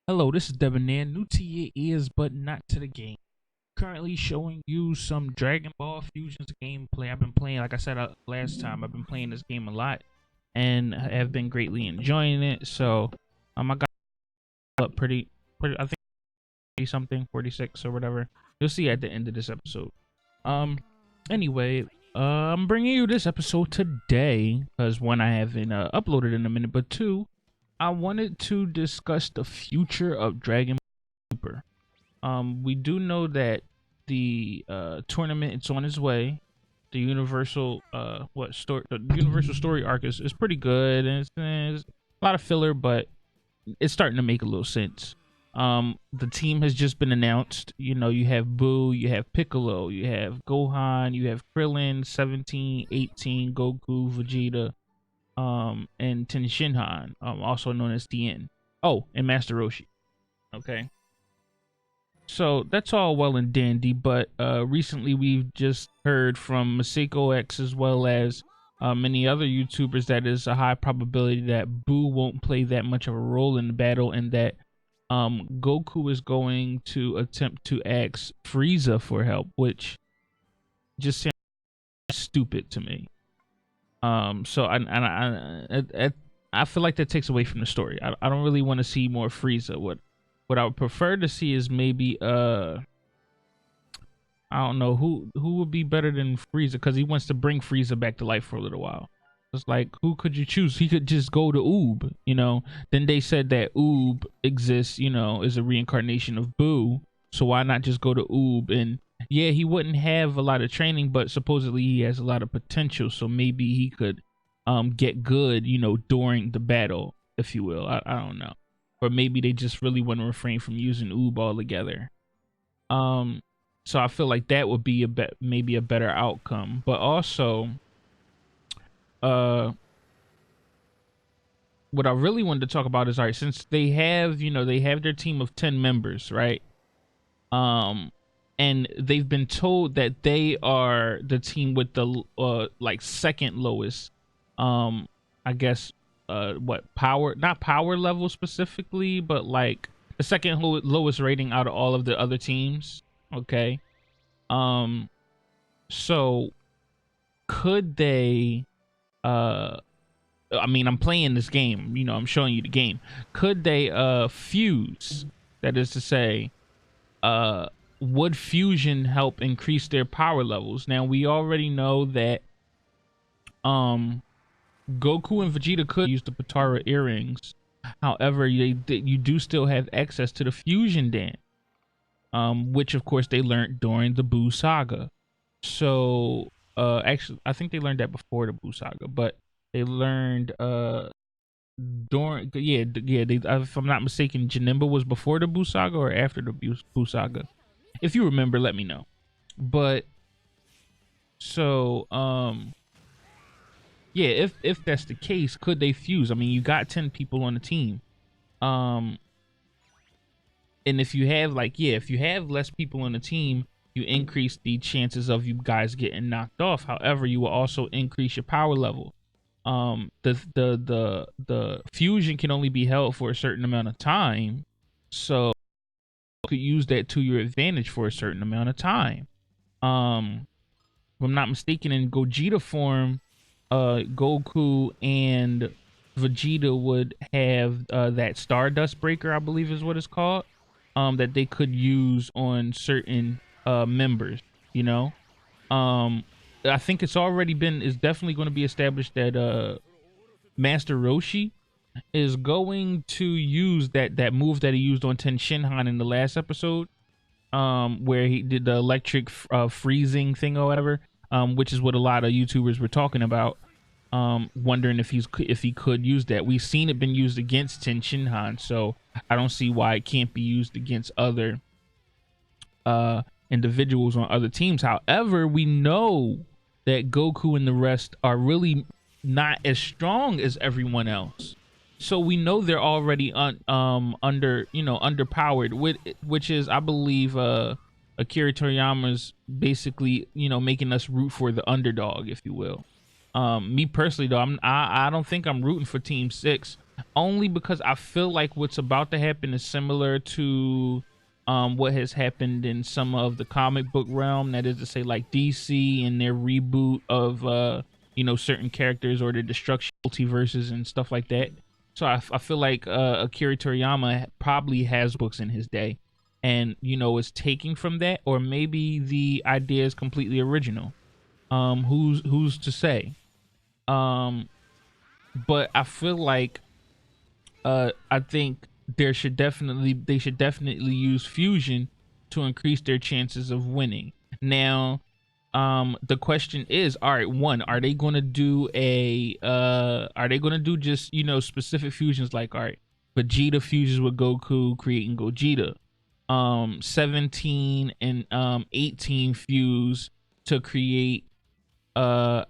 Hello, this is Debonair, new to your ears but not to the game. Currently showing you some Dragon Ball Fusions gameplay. I've been playing, like I said last time, I've been playing this game a lot and have been greatly enjoying it. So, I got up pretty, I think 40 something, 46 or whatever. You'll see at the end of this episode. Anyway, I'm bringing you this episode today because one, I haven't uploaded in a minute, but two, I wanted to discuss the future of Dragon Ball Super. We do know that the tournament it's on its way. The Universal the Universal story arc is pretty good, and it's a lot of filler, but it's starting to make a little sense. The team has just been announced. You know, you have Boo, you have Piccolo, you have Gohan, you have Krillin, 17, 18, Goku, Vegeta, and Tenshinhan, also known as Tien. Oh, and Master Roshi. Okay. So that's all well and dandy, but recently we've just heard from Masako X as well as many other YouTubers that is a high probability that Boo won't play that much of a role in the battle, and that Goku is going to attempt to ask Frieza for help, which just sounds stupid to me. So I feel like that takes away from the story. I don't really want to see more Frieza. What I would prefer to see is maybe I don't know who would be better than Frieza, because he wants to bring Frieza back to life for a little while. It's like, who could you choose? He could just go to Oob, you know. Then they said that Oob exists, you know, is a reincarnation of Boo. So why not just go to Oob? And yeah, he wouldn't have a lot of training, but supposedly he has a lot of potential. So maybe he could get good, you know, during the battle, if you will. I don't know. Or maybe they just really want to refrain from using Oob altogether. So I feel like that would be maybe a better outcome. But also, what I really wanted to talk about is, all right, since they have, you know, they have their team of 10 members, right? And they've been told that they are the team with the like second lowest, I guess, what power, not power level specifically, but like the second lowest rating out of all of the other teams. Okay. So could they I mean, I'm playing this game, you know, I'm showing you the game. Could they fuse? That is to say, would fusion help increase their power levels? Now, we already know that Goku and Vegeta could use the Potara earrings. However, you do still have access to the fusion dance, which of course they learned during the Buu saga. So actually, I think they learned that before the Buu saga, but they learned during if I'm not mistaken, Janemba was before the Buu saga or after the Buu saga. If you remember, let me know. But so yeah, if that's the case, could they fuse? I mean, you got 10 people on the team. And if you have if you have less people on the team, you increase the chances of you guys getting knocked off. However, you will also increase your power level. The fusion can only be held for a certain amount of time, so you could use that to your advantage for a certain amount of time. If I'm not mistaken, in Gogeta form, Goku and Vegeta would have that Stardust Breaker, I believe is what it's called, that they could use on certain members, you know. I think it's definitely going to be established that Master Roshi is going to use that move that he used on Tenshinhan in the last episode, where he did the electric freezing thing or whatever, which is what a lot of YouTubers were talking about, wondering if he could use that. We've seen it been used against Tenshinhan, so I don't see why it can't be used against other individuals on other teams. However, we know that Goku and the rest are really not as strong as everyone else, so we know they're already underpowered, which is, I believe, Akira Toriyama's basically, you know, making us root for the underdog, if you will. Me personally though, I don't think I'm rooting for Team 6. only because I feel like what's about to happen is similar to what has happened in some of the comic book realm. That is to say, like DC and their reboot of certain characters or the destruction multiverses and stuff like that. So I feel like Akira Toriyama probably has books in his day, and is taking from that, or maybe the idea is completely original. Who's to say? But I feel like I think they should definitely use fusion to increase their chances of winning. Now, the question is, all right, one, are they going to do just specific fusions, like, all right, Vegeta fuses with Goku, creating Gogeta. 17 and 18 fuse to create I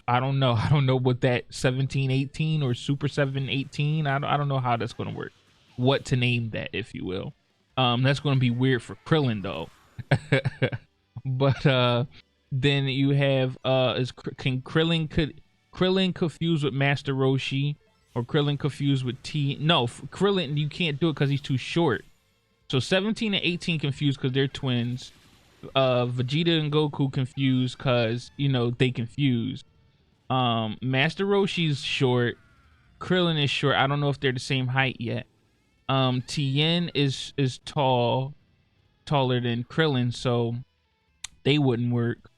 don't know what that 17-18 or Super 7-18, I don't know how that's going to work, what to name that, if you will. That's going to be weird for Krillin though. But then you have can Krillin confuse with Master Roshi, or Krillin confuse with Krillin, you can't do it because he's too short. So 17 and 18 confused because they're twins. Vegeta and Goku confused because they confused. Master Roshi's short, Krillin is short. I don't know if they're the same height yet. Tien is taller than Krillin, so they wouldn't work.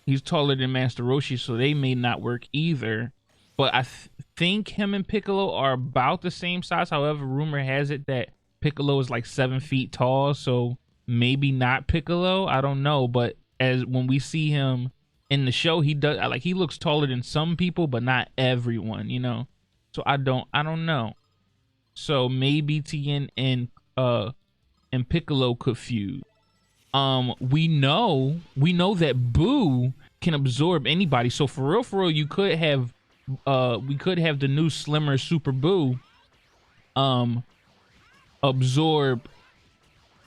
He's taller than Master Roshi, so they may not work either. But I think him and Piccolo are about the same size. However, rumor has it that Piccolo is like 7 feet tall, so maybe not Piccolo. I don't know, but as when we see him in the show, he looks taller than some people, but not everyone, So I don't know. So maybe Tien and Piccolo could feud. We know that Boo can absorb anybody. So for real, we could have the new slimmer Super Boo absorb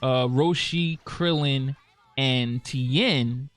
Roshi, Krillin, and Tien,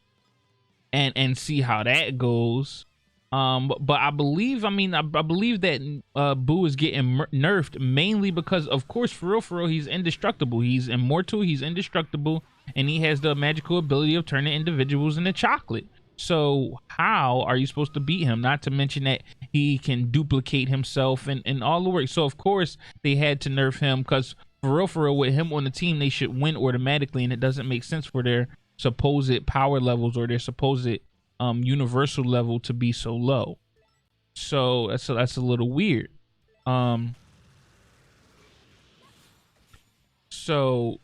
and see how that goes. But I believe that Boo is getting nerfed mainly because, of course, for real, he's indestructible. He's immortal. He's indestructible, and he has the magical ability of turning individuals into chocolate. So how are you supposed to beat him? Not to mention that he can duplicate himself and all the work. So of course they had to nerf him, because for real, with him on the team, they should win automatically, and it doesn't make sense for their supposed power levels or their supposed universal level to be so low. So that's a little weird. So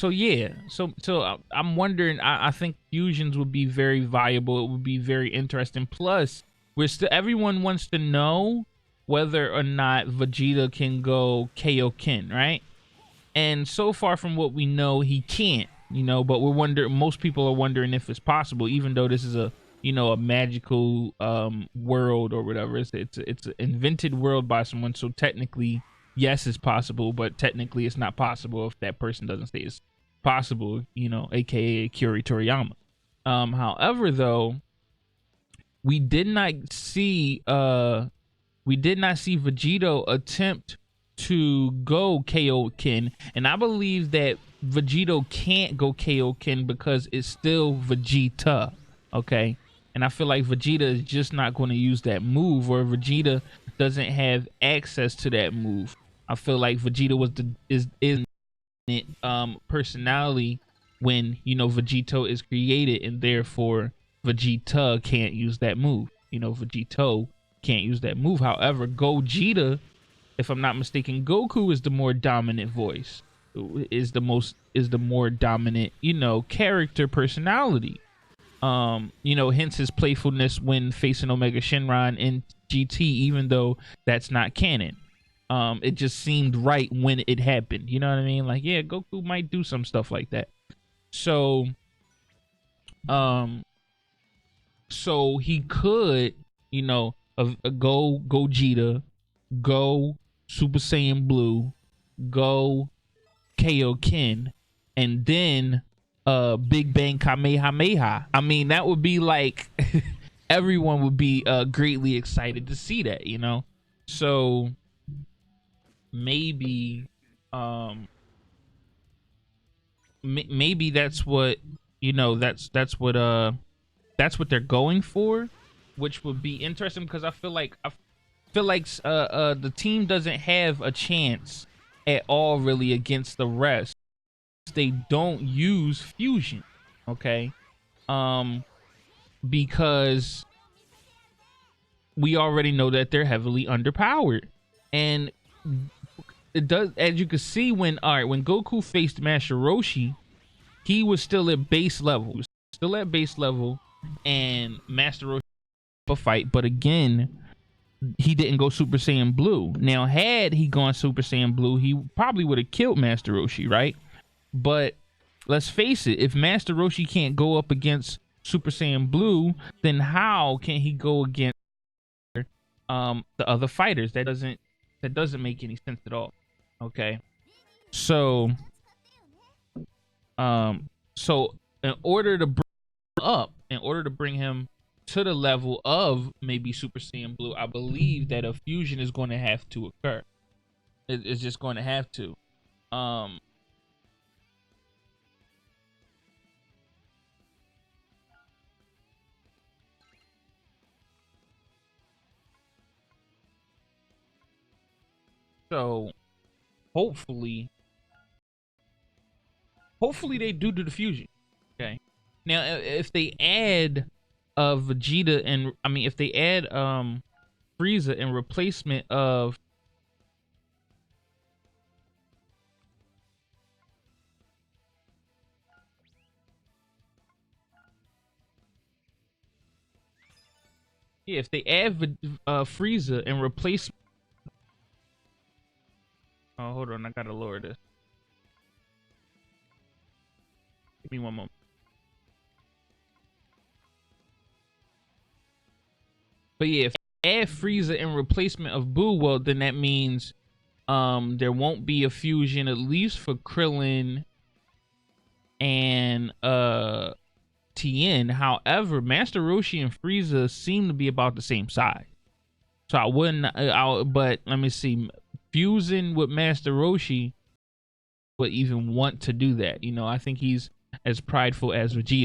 yeah, so I'm wondering. I think fusions would be very viable. It would be very interesting. Plus, everyone wants to know whether or not Vegeta can go Kaioken, right? And so far from what we know, he can't. But most people are wondering if it's possible, even though this is a magical world or whatever. It's an invented world by someone, so technically yes, it's possible, but technically it's not possible if that person doesn't say it's possible, aka Akira Toriyama. However, though, we did not see Vegito attempt to go Kaioken, and I believe that Vegito can't go Kaioken because it's still Vegeta, okay? And I feel like Vegeta is just not going to use that move, or Vegeta doesn't have access to that move. I feel like Vegeta is personality when Vegito is created, and therefore Vegeta can't use that move. Vegito can't use that move. However, Gogeta, if I'm not mistaken, Goku is the more dominant voice, is the more dominant character personality. Hence his playfulness when facing Omega Shenron in GT, even though that's not canon. It just seemed right when it happened. You know what I mean? Like, yeah, Goku might do some stuff like that. So he could, go Gogeta, go Super Saiyan Blue, go Kaioken, and then Big Bang Kamehameha. I mean, that would be like everyone would be greatly excited to see that, So maybe maybe that's what, you know, that's what they're going for, which would be interesting, because I feel like the team doesn't have a chance at all really against the rest. They don't use fusion, okay? Because we already know that they're heavily underpowered, and it does, as you can see, when Goku faced Master Roshi, he was still at base level. And Master Roshi a fight, but again, he didn't go Super Saiyan Blue. Now, had he gone Super Saiyan Blue, he probably would have killed Master Roshi, right? But let's face it, if Master Roshi can't go up against Super Saiyan Blue, then how can he go against the other fighters? That doesn't make any sense at all. Okay, so in order to bring him to the level of maybe Super Saiyan Blue, I believe that a fusion is going to have to occur. It's just going to have to. So hopefully they do the fusion. Okay. Now, if they add Vegeta, and if they add Frieza in replacement of if they add Frieza in replacement. Oh, hold on, I gotta lower this. Give me one moment. But yeah, if they add Frieza in replacement of Boo, well, then that means there won't be a fusion, at least for Krillin and Tien. However, Master Roshi and Frieza seem to be about the same size, so I wouldn't. But let me see. Fusing with Master Roshi would even want to do that. You know, I think he's as prideful as Vegeta.